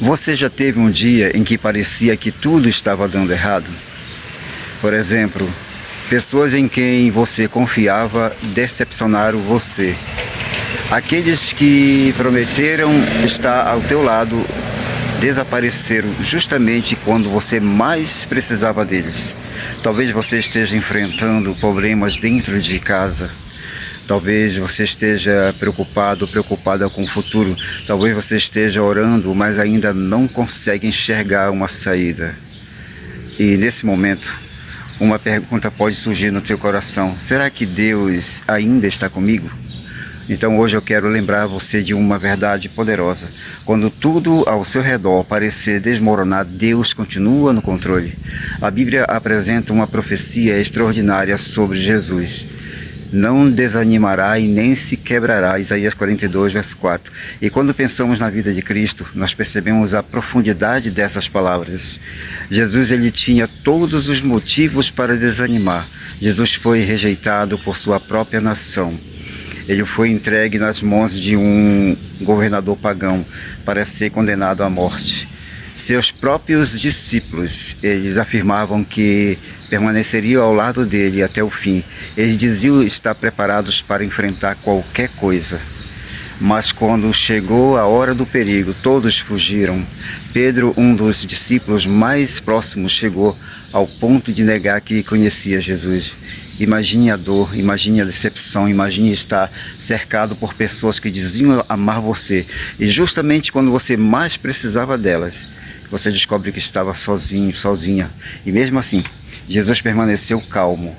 Você já teve um dia em que parecia que tudo estava dando errado? Por exemplo, pessoas em quem você confiava decepcionaram você. Aqueles que prometeram estar ao teu lado desapareceram justamente quando você mais precisava deles. Talvez você esteja enfrentando problemas dentro de casa. Talvez você esteja preocupado, preocupada com o futuro. Talvez você esteja orando, mas ainda não consegue enxergar uma saída. E nesse momento, uma pergunta pode surgir no teu coração: será que Deus ainda está comigo? Então hoje eu quero lembrar você de uma verdade poderosa. Quando tudo ao seu redor parecer desmoronar, Deus continua no controle. A Bíblia apresenta uma profecia extraordinária sobre Jesus. Não desanimará e nem se quebrará, Isaías 42, verso 4. E quando pensamos na vida de Cristo, nós percebemos a profundidade dessas palavras. Jesus, ele tinha todos os motivos para desanimar. Jesus foi rejeitado por sua própria nação. Ele foi entregue nas mãos de um governador pagão para ser condenado à morte. Seus próprios discípulos, eles afirmavam que permaneceriam ao lado dele até o fim. Eles diziam estar preparados para enfrentar qualquer coisa. Mas quando chegou a hora do perigo, todos fugiram. Pedro, um dos discípulos mais próximos, chegou ao ponto de negar que conhecia Jesus. Imagine a dor, imagine a decepção, imagine estar cercado por pessoas que diziam amar você. E justamente quando você mais precisava delas, você descobre que estava sozinho, sozinha. E mesmo assim, Jesus permaneceu calmo.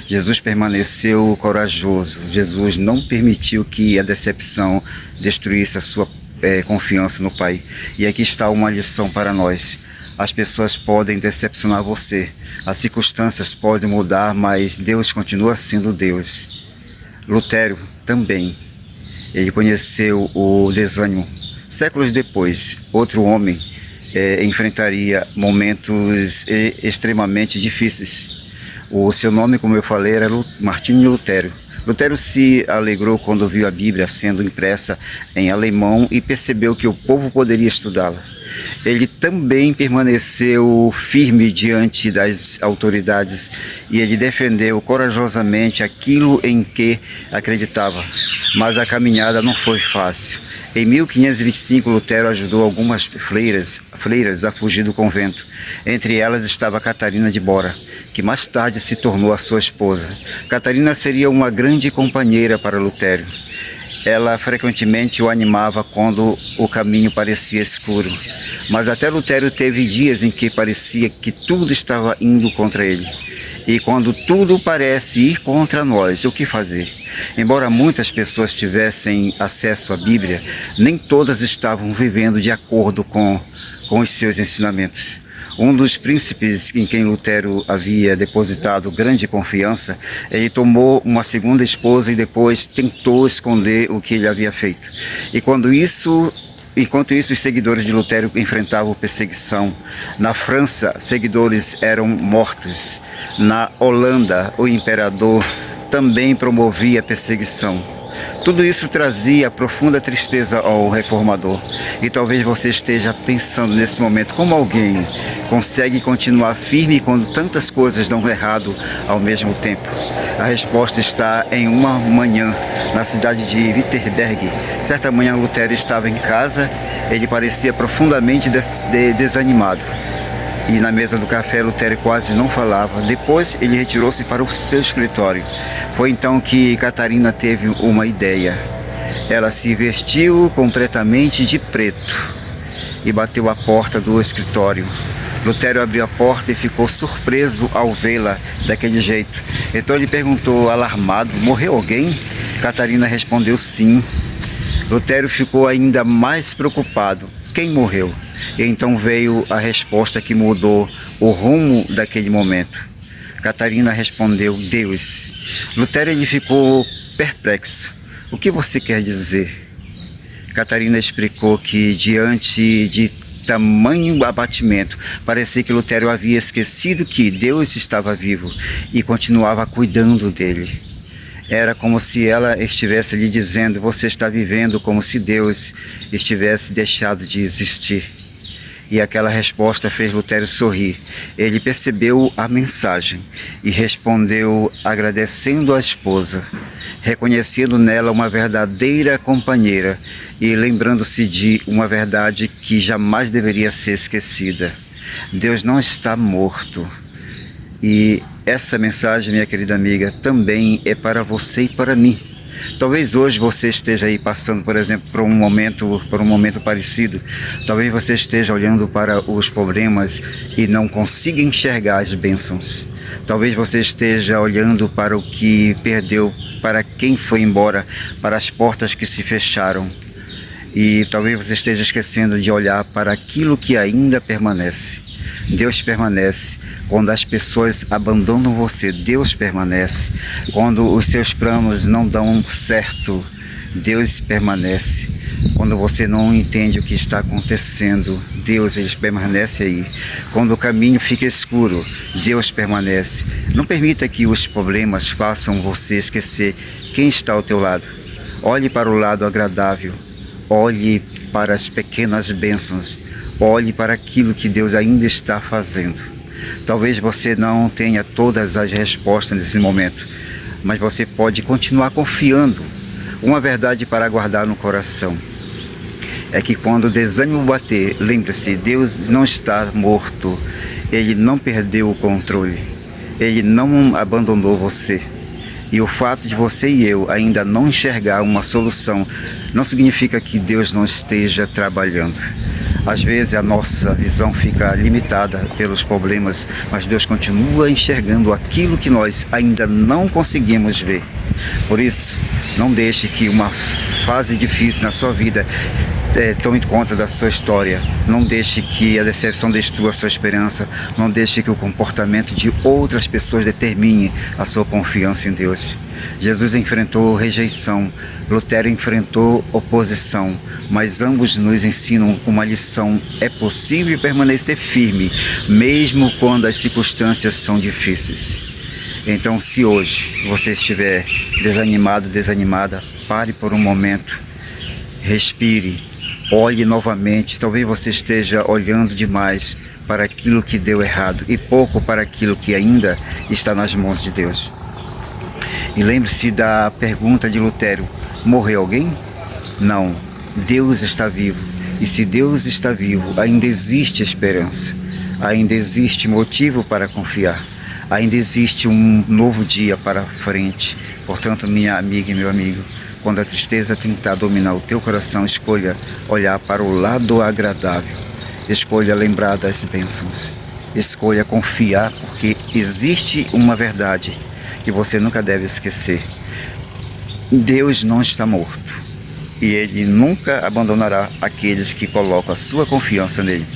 Jesus permaneceu corajoso. Jesus não permitiu que a decepção destruísse a sua confiança no Pai. E aqui está uma lição para nós. As pessoas podem decepcionar você, as circunstâncias podem mudar, mas Deus continua sendo Deus. Lutero também, ele conheceu o desânimo. Séculos depois, outro homem enfrentaria momentos extremamente difíceis. O seu nome, como eu falei, era Martinho Lutero. Lutero se alegrou quando viu a Bíblia sendo impressa em alemão e percebeu que o povo poderia estudá-la. Ele também permaneceu firme diante das autoridades e ele defendeu corajosamente aquilo em que acreditava. Mas a caminhada não foi fácil. Em 1525, Lutero ajudou algumas freiras a fugir do convento. Entre elas estava Catarina de Bora, que mais tarde se tornou a sua esposa. Catarina seria uma grande companheira para Lutero. Ela frequentemente o animava quando o caminho parecia escuro. Mas até Lutero teve dias em que parecia que tudo estava indo contra ele. E quando tudo parece ir contra nós, o que fazer? Embora muitas pessoas tivessem acesso à Bíblia, nem todas estavam vivendo de acordo com os seus ensinamentos. Um dos príncipes em quem Lutero havia depositado grande confiança, ele tomou uma segunda esposa e depois tentou esconder o que ele havia feito. Enquanto isso, os seguidores de Lutero enfrentavam perseguição. Na França, seguidores eram mortos. Na Holanda, o imperador também promovia perseguição. Tudo isso trazia profunda tristeza ao reformador. E talvez você esteja pensando nesse momento, como alguém consegue continuar firme quando tantas coisas dão errado ao mesmo tempo? A resposta está em uma manhã, na cidade de Wittenberg. Certa manhã Lutero estava em casa, ele parecia profundamente desanimado. E na mesa do café Lutero quase não falava. Depois ele retirou-se para o seu escritório. Foi então que Catarina teve uma ideia. Ela se vestiu completamente de preto e bateu à porta do escritório. Lutero abriu a porta e ficou surpreso ao vê-la daquele jeito. Então ele perguntou, alarmado: morreu alguém? Catarina respondeu sim. Lutero ficou ainda mais preocupado. Quem morreu? E então veio a resposta que mudou o rumo daquele momento. Catarina respondeu: Deus. Lutero ele ficou perplexo. O que você quer dizer? Catarina explicou que diante de tamanho abatimento, parecia que Lutero havia esquecido que Deus estava vivo e continuava cuidando dele. Era como se ela estivesse lhe dizendo: você está vivendo como se Deus estivesse deixado de existir. E aquela resposta fez Lutério sorrir. Ele percebeu a mensagem e respondeu agradecendo a esposa, reconhecendo nela uma verdadeira companheira e lembrando-se de uma verdade que jamais deveria ser esquecida. Deus não está morto. E essa mensagem, minha querida amiga, também é para você e para mim. Talvez hoje você esteja aí passando, por exemplo, por um momento parecido. Talvez você esteja olhando para os problemas e não consiga enxergar as bênçãos. Talvez você esteja olhando para o que perdeu, para quem foi embora, para as portas que se fecharam. E talvez você esteja esquecendo de olhar para aquilo que ainda permanece. Deus permanece. Quando as pessoas abandonam você, Deus permanece. Quando os seus planos não dão certo, Deus permanece. Quando você não entende o que está acontecendo, Deus, ele permanece aí. Quando o caminho fica escuro, Deus permanece. Não permita que os problemas façam você esquecer quem está ao teu lado. Olhe para o lado agradável. Olhe para as pequenas bênçãos. Olhe para aquilo que Deus ainda está fazendo. Talvez você não tenha todas as respostas nesse momento, mas você pode continuar confiando. Uma verdade para guardar no coração é que quando o desânimo bater, lembre-se, Deus não está morto. Ele não perdeu o controle. Ele não abandonou você. E o fato de você e eu ainda não enxergar uma solução não significa que Deus não esteja trabalhando. Às vezes a nossa visão fica limitada pelos problemas, mas Deus continua enxergando aquilo que nós ainda não conseguimos ver. Por isso, não deixe que uma fase difícil na sua vida tome conta da sua história. Não deixe que a decepção destrua a sua esperança. Não deixe que o comportamento de outras pessoas determine a sua confiança em Deus. Jesus enfrentou rejeição, Lutério enfrentou oposição, mas ambos nos ensinam uma lição: é possível permanecer firme, mesmo quando as circunstâncias são difíceis. Então, se hoje você estiver desanimado, desanimada, pare por um momento, respire, olhe novamente. Talvez você esteja olhando demais para aquilo que deu errado e pouco para aquilo que ainda está nas mãos de Deus. E lembre-se da pergunta de Lutério: morreu alguém? Não, Deus está vivo. E se Deus está vivo, ainda existe esperança, ainda existe motivo para confiar, ainda existe um novo dia para frente. Portanto, minha amiga e meu amigo, quando a tristeza tentar dominar o teu coração, escolha olhar para o lado agradável, escolha lembrar das bênçãos, escolha confiar, porque existe uma verdade que você nunca deve esquecer: Deus não está morto e Ele nunca abandonará aqueles que colocam a sua confiança nele.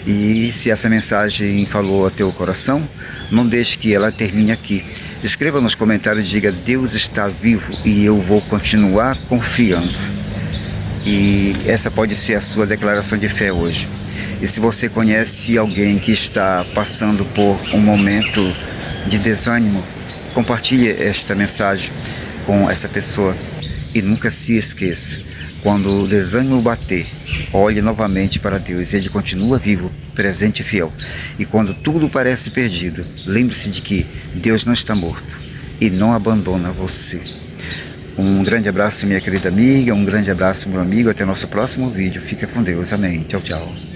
E se essa mensagem falou ao teu coração, não deixe que ela termine aqui. Escreva nos comentários e diga: Deus está vivo e eu vou continuar confiando. E essa pode ser a sua declaração de fé hoje. E se você conhece alguém que está passando por um momento de desânimo, compartilhe esta mensagem com essa pessoa. E nunca se esqueça, quando o desânimo bater, olhe novamente para Deus. Ele continua vivo, presente e fiel. E quando tudo parece perdido, lembre-se de que Deus não está morto e não abandona você. Um grande abraço, minha querida amiga, um grande abraço, meu amigo. Até nosso próximo vídeo. Fica com Deus. Amém. Tchau, tchau.